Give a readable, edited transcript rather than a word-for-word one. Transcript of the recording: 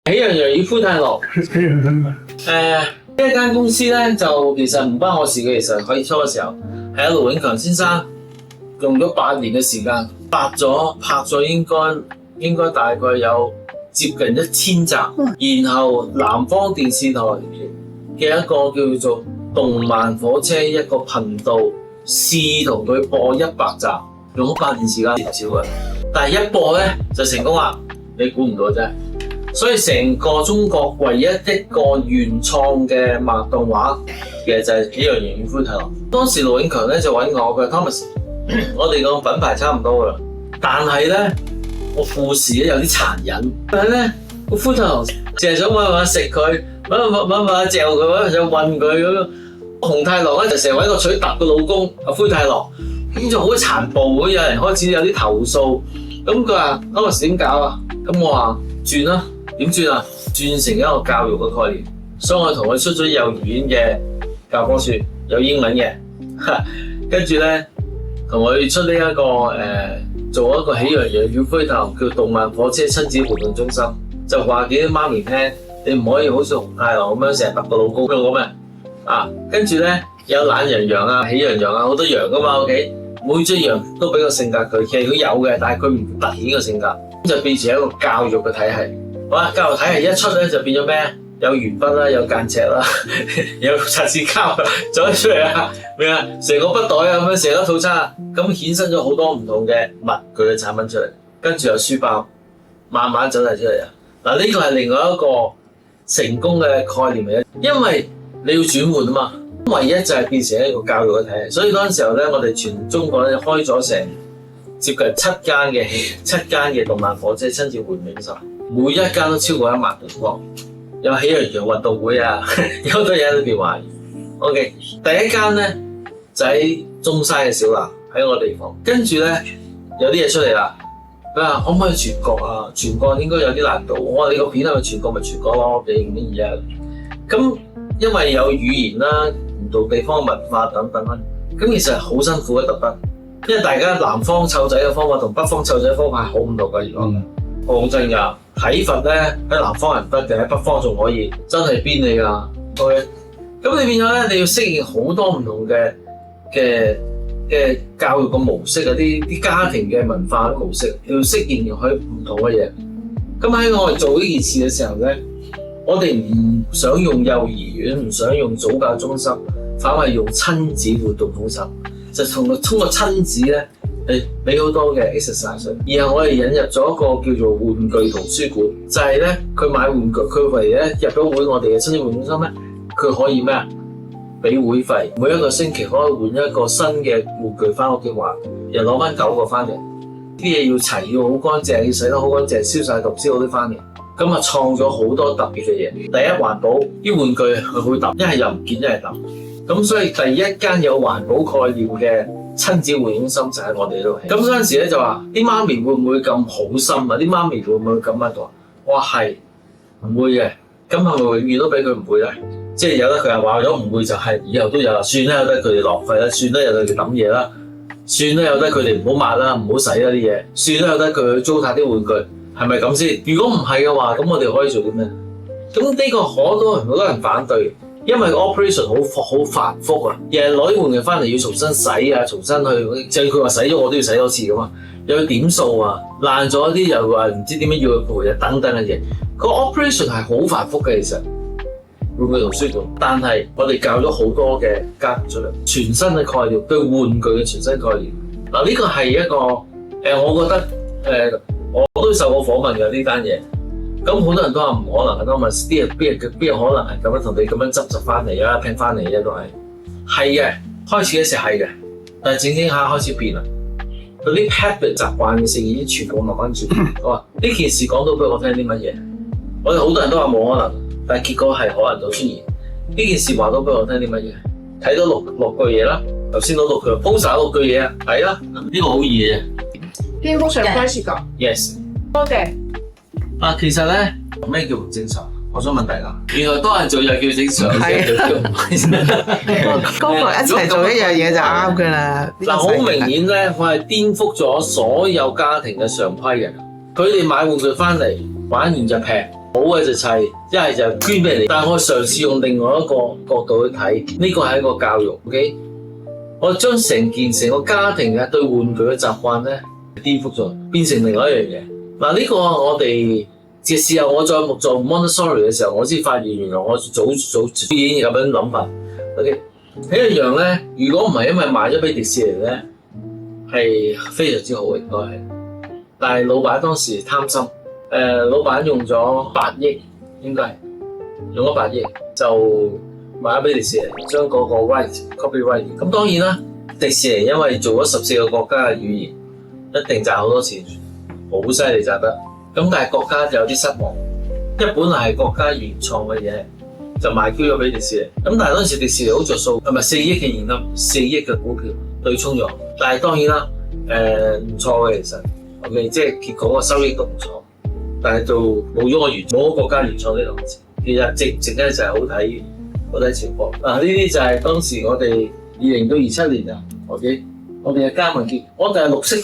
喜羊羊與灰太狼。呢一間公司咧就其實唔關我事嘅，其實起初嘅時候係阿盧永強先生用咗8年嘅時間拍咗應該大概有接近1000集，然後南方電視台嘅一個叫做動漫火車一個頻道試同佢播100集，用咗8年時間唔少嘅，但係一播咧就成功啦，你估唔到啫。所以成個中國唯一一個原創嘅漫動畫嘅就係《喜羊羊與灰太狼》。當時盧永強咧就揾我，佢話 Thomas， 我哋個品牌差唔多噶啦，但係咧個故事咧有啲殘忍，但係咧個灰太狼淨係想揾食佢，揾嚼佢，想韞佢咁樣。紅太狼咧就成日揾個錘揼個老公阿灰太狼，咁就好殘暴，有人開始有啲投訴。咁佢話 Thomas 點搞啊？咁我話轉啦。點轉啊？轉成一個教育嘅概念，所以我同佢出咗幼兒園嘅教科書，有英文嘅，跟住咧同佢出呢一個做一個喜羊羊與灰太狼叫動漫火車親子活動中心，就話俾啲媽咪聽，你唔可以好似紅太狼咁樣成日揼個老公咁咩？跟住咧有懶羊羊啊、喜羊羊啊，好多羊噶嘛 ，OK， 每隻羊都俾個性格佢，其實佢有嘅，但係佢唔凸顯個性格，咁就變成一個教育嘅體系。好啦，教育體系一出咧就變咗咩？有鉛筆啦，有間尺啦，有擦紙膠走咗出嚟啦，咩啊？成個筆袋啊咁樣，成粒套餐，咁衍生咗好多唔同嘅文具嘅產品出嚟，跟住有書包，慢慢走晒出嚟啊！嗱，呢個係另外一個成功嘅概念嚟嘅，因為你要轉換啊嘛，唯一就係變成一個教育嘅體系，所以嗰陣時候咧，我哋全中國咧開咗成接近7間嘅動漫火車親子活動中心。每一間都超過1萬平方，有喜羊羊運動會啊，有好多嘢喺裏邊玩。OK， 第一間咧就喺中山嘅小南喺我地方，跟住咧有啲嘢出嚟啦。佢話可唔可以全國啊？全國應該有啲難度。我話你個片係咪全國咪全國咯？你乜嘢啊？咁因為有語言啦、唔同地方文化等等啦，咁其實係好辛苦嘅特登，因為大家南方湊仔嘅方法同北方湊仔嘅方法係好唔同嘅。如果講真㗎，體罰咧喺南方人得嘅，喺北方仲可以，真係鞭你㗎。OK， 咁你變咗咧，你要適應好多唔同嘅教育嘅模式啊，啲家庭嘅文化模式，要適應佢唔同嘅嘢。咁喺我哋做呢件事嘅時候咧，我哋唔想用幼兒園，唔想用早教中心，反為用親子活動中心，就通過親子咧。俾好多嘅 exercise， 然後我哋引入咗一個叫做玩具圖書館，就係咧佢買玩具，佢唯一入咗會我哋嘅親子活動中心咧，佢可以咩啊？俾會費，每一個星期可以換一個新嘅玩具翻屋企玩，又攞翻9個翻嚟，啲嘢要齊，要好乾淨，要洗得好乾淨，消晒毒，燒好啲翻嚟，咁啊創咗好多特別嘅嘢。第一環保，啲玩具佢會抌，一係又唔見，一係抌，咁所以第一間有環保概念嘅親子活動中心就喺我哋度。咁嗰陣時咧就話啲媽咪會唔會咁好心啊？啲媽咪會唔會咁樣講？我話係唔會嘅。咁係咪永遠都俾佢唔會咧？即係有得佢又話咗唔會就係以後都有啦。算啦，有得佢哋浪費啦，算啦，有得佢哋抌嘢啦，算啦，有得佢哋唔好抹啦，唔好洗啦啲嘢，算啦，有得佢去糟蹋啲玩具，係咪咁先？如果唔係嘅話，咁我哋可以做啲咩？咁呢個好多人反對。因為 operation 好繁複啊，日日攞啲玩具翻嚟要重新洗啊，重新去，即係佢話洗咗我都要洗多次噶嘛，又要點數啊，爛咗啲又話唔知點樣要去賠啊，等等嘅嘢，個 operation 係好繁複嘅其實，玩具圖書館，但係我哋教咗好多嘅家庭出嚟，全新嘅概念，對玩具嘅全新概念。嗱呢個係一個我覺得我都受過訪問嘅呢單嘢。咁好多人都話唔可能，都問啲人邊有可能係咁樣同你咁樣執翻嚟啊，拼翻嚟啊都係嘅。開始嘅時候係嘅，但係整下開始變啦。嗰啲 habit 習慣嘅事已經全部慢慢轉。我話呢件事講到俾我聽啲乜嘢？我哋好多人都話冇可能，但係結果係可能就出現。呢件事話到俾我聽啲乜嘢？睇到六句嘢啦，頭先攞6句 poster 6句嘢啊，係啦，呢個好易嘅。蝙蝠上開始講 Yes。多謝。其實咧咩叫唔正常？我想問大家，原來多人做又叫正常，叫唔正常。高埋一齊做一樣嘢就啱㗎啦。嗱，好明顯咧，我係顛覆咗所有家庭嘅常規嘅。佢哋買玩具翻嚟玩完就劈，好嘅就砌，一係就捐俾人哋。但係我嘗試用另外一個角度去睇，呢個係一個教育 ，OK？ 我將成個家庭嘅對玩具嘅習慣咧顛覆咗，變成另外一樣嘢。嗱，呢個我哋嘅時候，我再做 Montessori 嘅時候，我先發現原來我早已經有咁樣諗法。OK， 呢一樣咧，如果唔係因為賣咗俾迪士尼咧，係非常之好嘅，應該係。但係老闆當時貪心，老闆用咗8億，應該係用咗8億就賣咗俾迪士尼，將嗰個 copyright。咁當然啦，迪士尼因為做咗14個國家嘅語言，一定賺好多錢，好犀利賺得。咁但係國家就有啲失望，因為本來係國家原創嘅嘢，就賣 Q 咗俾迪士尼。咁但係嗰陣時迪士尼好着數，係咪4億嘅現金、4億嘅股票對沖咗？但係當然啦，唔錯嘅其實。OK， 即係結果個收益都唔錯，但係就冇咗國家原創呢檔事。其實值唔值咧就係好睇情況。呢啲就係當時我哋20到27年啊。OK， 我哋嘅加盟結，我哋係綠色。